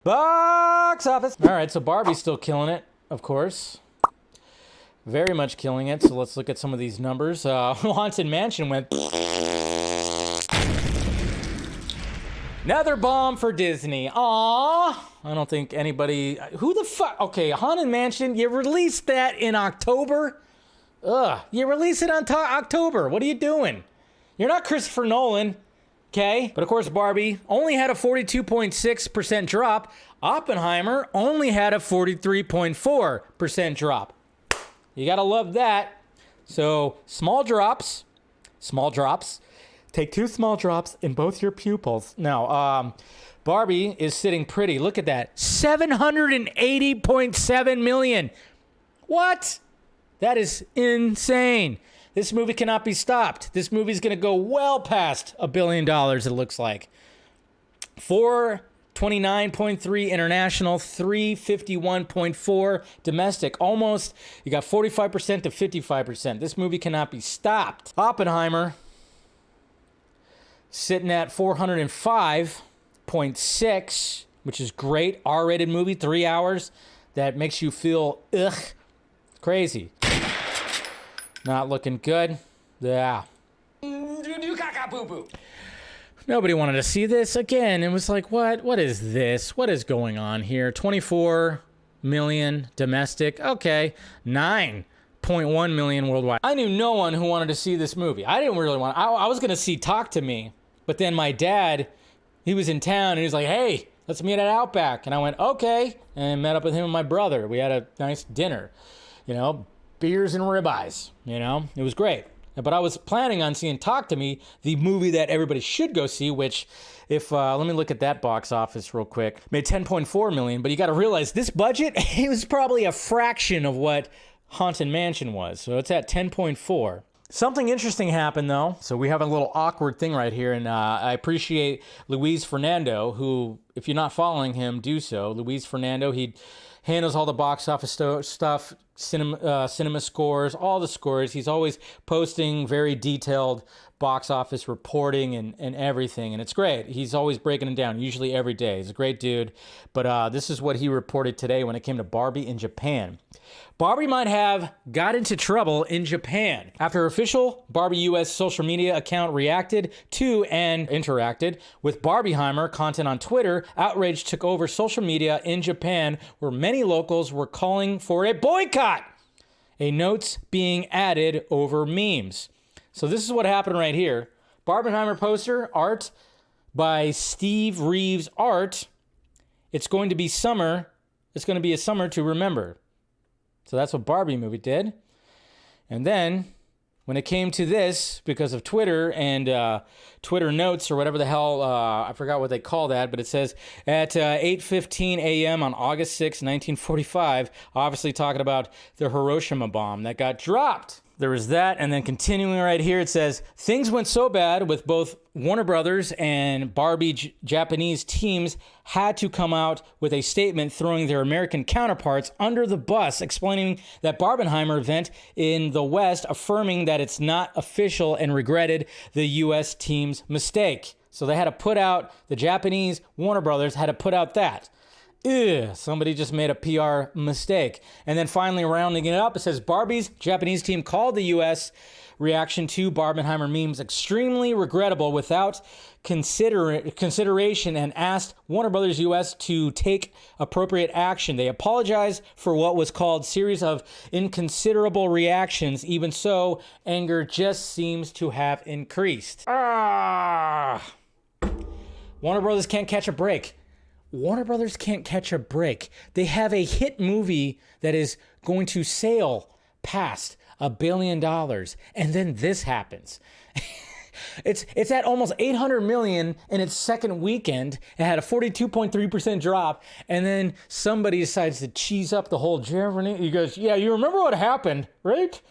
Box office. All right, so Barbie's still killing it, of course. Very much killing it. So let's look at some of these numbers. Haunted Mansion went... Another bomb for Disney. Aww. I don't think anybody... Who the fuck... Okay, Haunted Mansion, you released that in October? Ugh, you released it on October. What are you doing? You're not Christopher Nolan. Okay, but of course Barbie only had a 42.6% drop. Oppenheimer only had a 43.4% drop. You gotta love that. So small drops. Take two small drops in both your pupils. Now, Barbie is sitting pretty. Look at that, 780.7 million. What? That is insane. This movie cannot be stopped. This movie's going to go well past $1 billion, it looks like. 429.3 international, 351.4 domestic. Almost, you got 45% to 55%. This movie cannot be stopped. Oppenheimer, sitting at 405.6, which is great. R-rated movie, 3 hours. That makes you feel, crazy. Not looking good. Yeah. Nobody wanted to see this. Again, it was like, what? What is this? What is going on here? 24 million domestic. Okay. 9.1 million worldwide. I knew no one who wanted to see this movie. I didn't really want... I was going to see Talk to Me. But then my dad, he was in town, and he was like, hey, let's meet at Outback. And I went, okay. And met up with him and my brother. We had a nice dinner. You know, beers and ribeyes, you know? It was great. But I was planning on seeing Talk to Me, the movie that everybody should go see, which if, let me look at that box office real quick. Made 10.4 million, but you got to realize this budget, it was probably a fraction of what Haunted Mansion was. So it's at 10.4. Something interesting happened, though. So we have a little awkward thing right here, and I appreciate Luis Fernando, who, if you're not following him, do so. Luis Fernando, he handles all the box office stuff, cinema scores, all the scores. He's always posting very detailed box office reporting and everything, and it's great. He's always breaking it down, usually every day. He's a great dude. But this is what he reported today when it came to Barbie in Japan. Barbie might have got into trouble in Japan after official Barbie US social media account reacted to and interacted with Barbenheimer content on Twitter. Outrage took over social media in Japan, where many locals were calling for a boycott. A notes being added over memes. So this is what happened right here. Barbenheimer poster, art by Steve Reeves Art. It's going to be summer. It's going to be a summer to remember. So that's what Barbie movie did. And then when it came to this, because of Twitter and Twitter notes or whatever the hell, I forgot what they call that, but it says at 8:15 a.m. on August 6, 1945, obviously talking about the Hiroshima bomb that got dropped. There was that, and then continuing right here, it says, things went so bad with both Warner Brothers and Barbie Japanese teams had to come out with a statement throwing their American counterparts under the bus, explaining that Barbenheimer event in the West, affirming that it's not official and regretted the U.S. team's mistake. So they had to put out, the Japanese Warner Brothers had to put out that. Somebody just made a PR mistake. And then finally rounding it up, it says Barbie's Japanese team called the U.S. reaction to Barbenheimer memes extremely regrettable without consideration and asked Warner Brothers US to take appropriate action. They apologized for what was called series of inconsiderable reactions. Even so, anger just seems to have increased. Warner Brothers can't catch a break. Warner Brothers can't catch a break. They have a hit movie that is going to sail past $1 billion, and then this happens. It's at almost 800 million in its second weekend. It had a 42.3% drop, and then somebody decides to cheese up the whole journey. He goes, yeah, you remember what happened, right?